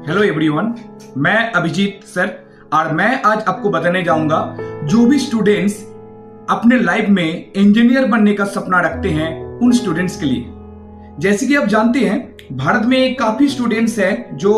Hello everyone, मैं Abhijit sir और मैं आज आपको बताने जाऊंगा जो भी स्टूडेंट्स अपने लाइफ में इंजीनियर बनने का सपना रखते हैं उन स्टूडेंट्स के लिए। जैसे कि आप जानते हैं भारत में काफी स्टूडेंट्स हैं जो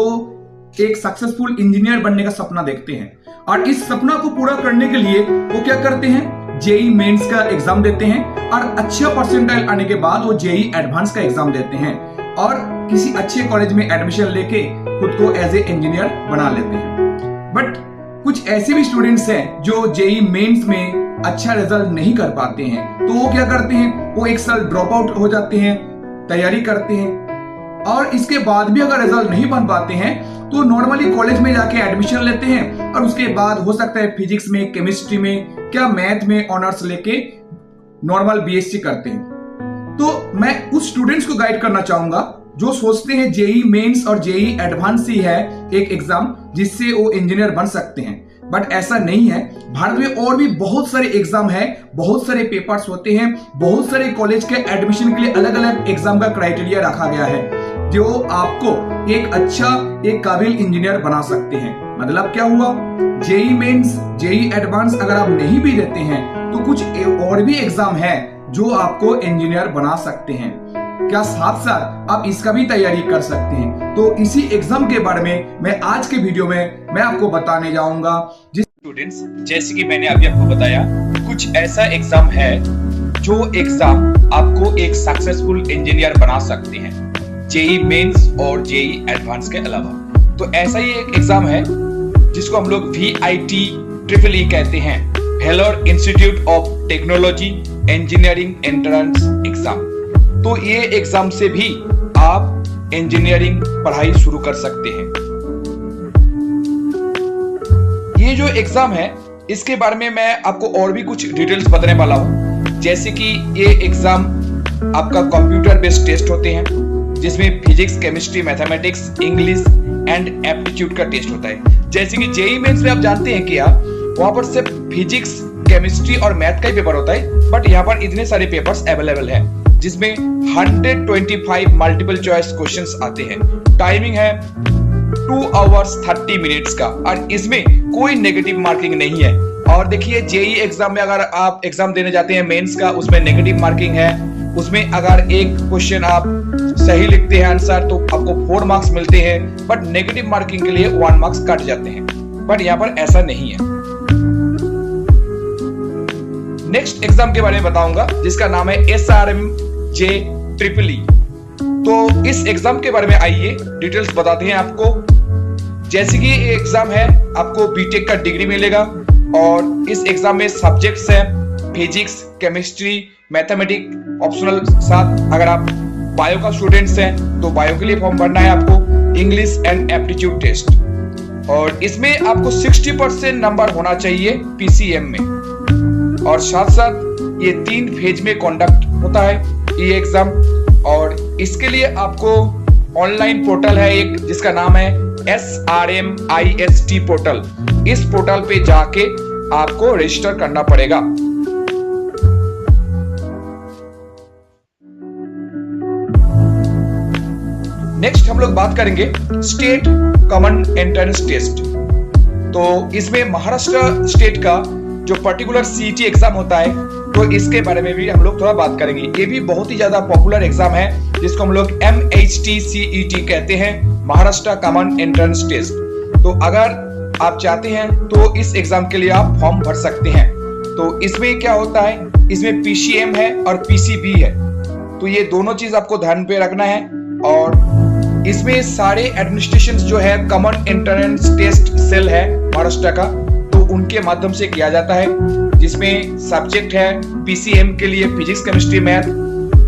एक सक्सेसफुल इंजीनियर बनने का सपना देखते हैं और इस सपना को पूरा करने के लिए वो क्या करते हैं, जेई मेंस का एग्जाम देते हैं और अच्छा परसेंटाइल आने के बाद वो जेई एडवांस का एग्जाम देते हैं और किसी अच्छे कॉलेज में एडमिशन लेके खुद को एज ए इंजीनियर बना लेते हैं। बट कुछ ऐसे भी स्टूडेंट्स हैं जो जेई मेंस में अच्छा रिजल्ट नहीं कर पाते हैं, तो वो क्या करते हैं, वो एक साल ड्रॉप आउट हो जाते हैं, तैयारी करते हैं और इसके बाद भी अगर रिजल्ट नहीं बन पाते हैं तो नॉर्मली कॉलेज में जाके एडमिशन लेते हैं और उसके बाद हो सकता है फिजिक्स में, केमिस्ट्री में, क्या मैथ में ऑनर्स लेके नॉर्मल बीएससी करते हैं। तो मैं उस स्टूडेंट्स को गाइड करना चाहूंगा जो सोचते हैं जेई मेंस और जेई एडवांस ही है एक एग्जाम जिससे वो इंजीनियर बन सकते हैं, बट ऐसा नहीं है। भारत में और भी बहुत सारे एग्जाम है, बहुत सारे पेपर्स होते हैं, बहुत सारे कॉलेज के एडमिशन के लिए अलग अलग एग्जाम का क्राइटेरिया रखा गया है जो आपको एक अच्छा, एक काबिल इंजीनियर बना सकते हैं। मतलब क्या हुआ, जेई मेंस, जेई एडवांस अगर आप नहीं भी देते हैं तो कुछ और भी एग्जाम है जो आपको इंजीनियर बना सकते हैं। क्या साथ साथ आप इसका भी तैयारी कर सकते हैं। तो इसी एग्जाम के बारे में मैं आज के वीडियो में मैं आपको बताने जाऊंगा। जिस स्टूडेंट्स, जैसे कि मैंने अभी आपको बताया, कुछ ऐसा एग्जाम है जो एग्जाम आपको एक सक्सेसफुल इंजीनियर बना सकते हैं, जेई मेंस और जेई एडवांस के अलावा। तो ऐसा ही एक एग्जाम है जिसको हम लोग VIT कहते हैं, Vellore institute of technology engineering entrance exam. तो ये एग्जाम से भी आप इंजीनियरिंग पढ़ाई शुरू कर सकते हैं। ये जो एग्जाम है इसके बारे में मैं आपको और भी कुछ डिटेल्स बताने वाला हूं। जैसे कि ये एग्जाम आपका कंप्यूटर बेस्ड टेस्ट होते हैं जिसमें physics, chemistry, mathematics, English and aptitude का टेस्ट होता है। जैसे कि जेई मेंस में आप जानते हैं कि वहां पर सिर्फ फिजिक्स, केमिस्ट्री और मैथ का ही पेपर होता है, बट यहाँ पर इतने सारे पेपर्स अवेलेबल हैं जिसमें 125 मल्टीपल चॉइस क्वेश्चंस आते हैं। टाइमिंग है 2 hours 30 minutes का और इसमें कोई नेगेटिव मार्किंग नहीं है। और देखिए जेई एग्जाम में अगर आप एग्जाम देने जाते हैं मेंस का, उसमें नेगेटिव मार्किंग है। उसमें अगर एक क्वेश्चन आप सही लिखते हैं आंसर तो आपको 4 मार्क्स मिलते हैं, बट नेगेटिव मार्किंग के लिए 1 मार्क्स काट जाते हैं। बट यहाँ पर ऐसा नहीं है। नेक्स्ट एग्जाम के बारे में बताऊंगा जिसका नाम है SRM-JEEE। तो इस एग्जाम के बारे में आइए डिटेल्स बताते हैं आपको। जैसे कि ये एग्जाम है, आपको बीटेक का डिग्री मिलेगा और इस एग्जाम में सब्जेक्ट्स हैं फिजिक्स, केमिस्ट्री, मैथमेटिक्स, ऑप्शनल साथ अगर आप बायो का स्टूडेंट्स हैं तो बायो के लिए फॉर्म भरना है आपको, इंग्लिश एंड एप्टीट्यूड टेस्ट। और इसमें आपको 60% नंबर होना चाहिए PCM में। और साथ साथ ये 3 फेज में कंडक्ट होता है ये एग्जाम। और इसके लिए आपको ऑनलाइन पोर्टल है एक जिसका नाम है SRMIST पोर्टल। इस पोर्टल पे जाके आपको रजिस्टर करना पड़ेगा। नेक्स्ट हम लोग बात करेंगे स्टेट कॉमन एंट्रेंस टेस्ट। तो इसमें महाराष्ट्र स्टेट का जो पर्टिकुलर CET एग्जाम होता है तो इसके बारे में भी हम लोग थोड़ा बात करेंगे। ये भी बहुत ही ज्यादा पॉपुलर एग्जाम है जिसको हम लोग MHT-CET कहते हैं, महाराष्ट्र कॉमन एंट्रेंस टेस्ट। तो अगर आप चाहते हैं तो इस एग्जाम के लिए आप फॉर्म भर सकते हैं। तो इसमें क्या होता है, इसमें PCM है और PCB है। तो ये दोनों चीज आपको ध्यान पे रखना है। और इसमें सारे एडमिनिस्ट्रेशन जो है कॉमन एंट्रेंस टेस्ट सेल है महाराष्ट्र का, उनके माध्यम से किया जाता है, जिसमें सब्जेक्ट है PCM के लिए फिजिक्स, केमिस्ट्री, मैथ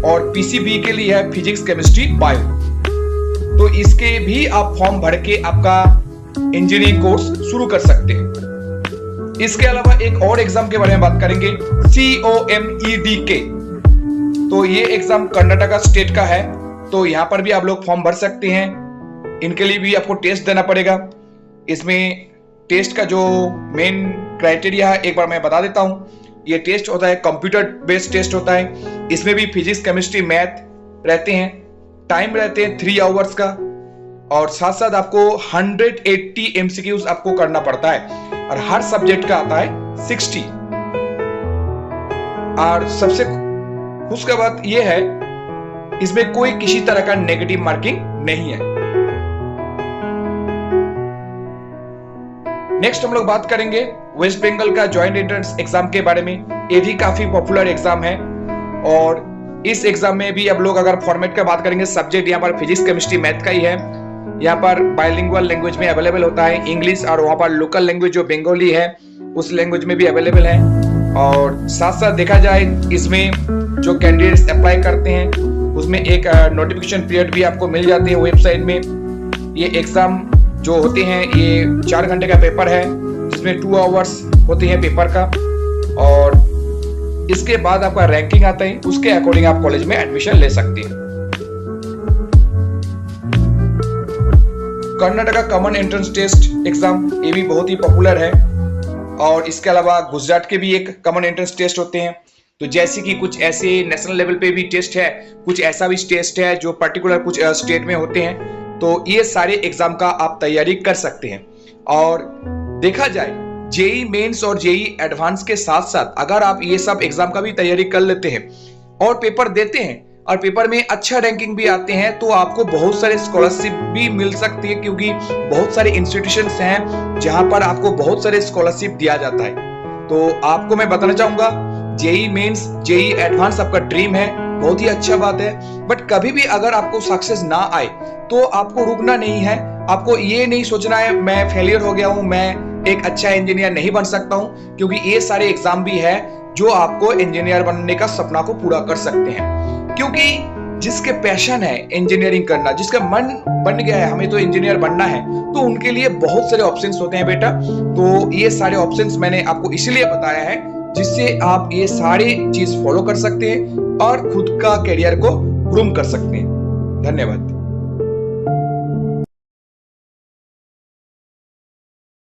और PCB के लिए है फिजिक्स, केमिस्ट्री, बायो। तो इसके भी आप फॉर्म भर के आपका इंजीनियरिंग कोर्स शुरू कर सकते हैं। इसके अलावा एक और एग्जाम के बारे में बात करेंगे, COMEDK। तो ये एग्जाम कर्नाटका स्टेट का है, तो यहाँ पर भी आप लोग फॉर्म भर सकते हैं। इनके लिए भी आपको टेस्ट देना पड़ेगा। इसमें टेस्ट का जो मेन क्राइटेरिया है एक बार मैं बता देता हूं। ये टेस्ट होता है कंप्यूटर बेस्ड टेस्ट होता है। इसमें भी फिजिक्स, केमिस्ट्री, मैथ रहते हैं। टाइम रहते हैं 3 hours का और साथ साथ आपको 180 MCQs आपको करना पड़ता है और हर सब्जेक्ट का आता है 60। और सबसे खुश का बात यह है, इसमें कोई किसी तरह का नेगेटिव मार्किंग नहीं है। नेक्स्ट हम लोग बात करेंगे वेस्ट बंगाल का ज्वाइंट एंट्रेंस एग्जाम के बारे में। ये भी काफी पॉपुलर एग्जाम है और इस एग्जाम में भी अब लोग अगर फॉर्मेट का बात करेंगे, सब्जेक्ट यहाँ पर फिजिक्स, केमिस्ट्री, मैथ का ही है। यहाँ पर बाइलिंगुअल लैंग्वेज में अवेलेबल होता है इंग्लिश, और वहां पर लोकल लैंग्वेज जो बंगाली है उस लैंग्वेज में भी अवेलेबल है। और साथ साथ देखा जाए इसमें जो कैंडिडेट्स अप्लाई करते हैं उसमें एक नोटिफिकेशन पीरियड भी आपको मिल जाती है वेबसाइट में। ये एग्जाम जो होते हैं ये 4 घंटे का पेपर है, जिसमें 2 आवर्स होते हैं पेपर का, और इसके बाद आपका रैंकिंग आता है, उसके अकॉर्डिंग आप कॉलेज में एडमिशन ले सकते हैं। Karnataka common entrance test exam, ये भी बहुत ही पॉपुलर है। और इसके अलावा गुजरात के भी एक कॉमन एंट्रेंस टेस्ट होते हैं। तो जैसे कि कुछ ऐसे नेशनल लेवल पे भी टेस्ट है, कुछ ऐसा भी टेस्ट है जो पर्टिकुलर कुछ स्टेट में होते हैं। तो ये सारे एग्जाम का आप तैयारी कर सकते हैं। और देखा जाए जेई मेंस और जेई एडवांस के साथ साथ अगर आप ये सब एग्जाम का भी तैयारी कर लेते हैं और पेपर देते हैं और पेपर में अच्छा रैंकिंग भी आते हैं, तो आपको बहुत सारे स्कॉलरशिप भी मिल सकती है, क्योंकि बहुत सारे इंस्टीट्यूशंस हैं जहां पर आपको बहुत सारे स्कॉलरशिप दिया जाता है। तो आपको मैं बताना चाहूंगा, जेई मेंस, जेई एडवांस आपका ड्रीम है, बहुत ही अच्छा बात है। बट कभी भी अगर आपको सक्सेस ना आए तो आपको रुकना नहीं है। आपको ये नहीं सोचना है मैं फेलियर हो गया हूं, मैं एक अच्छा इंजीनियर नहीं बन सकता हूं, क्योंकि ये सारे एग्जाम भी है जो आपको इंजीनियर बनने का सपना को पूरा कर सकते हैं। क्योंकि जिसके पैशन है इंजीनियरिंग करना, जिसका मन बन गया है हमें तो इंजीनियर बनना है, तो उनके लिए बहुत सारे ऑप्शंस होते हैं बेटा। तो ये सारे ऑप्शंस मैंने आपको इसलिए बताया है जिससे आप ये सारी चीज फॉलो कर सकते हैं और खुद का करियर को ग्रूम कर सकते हैं। धन्यवाद।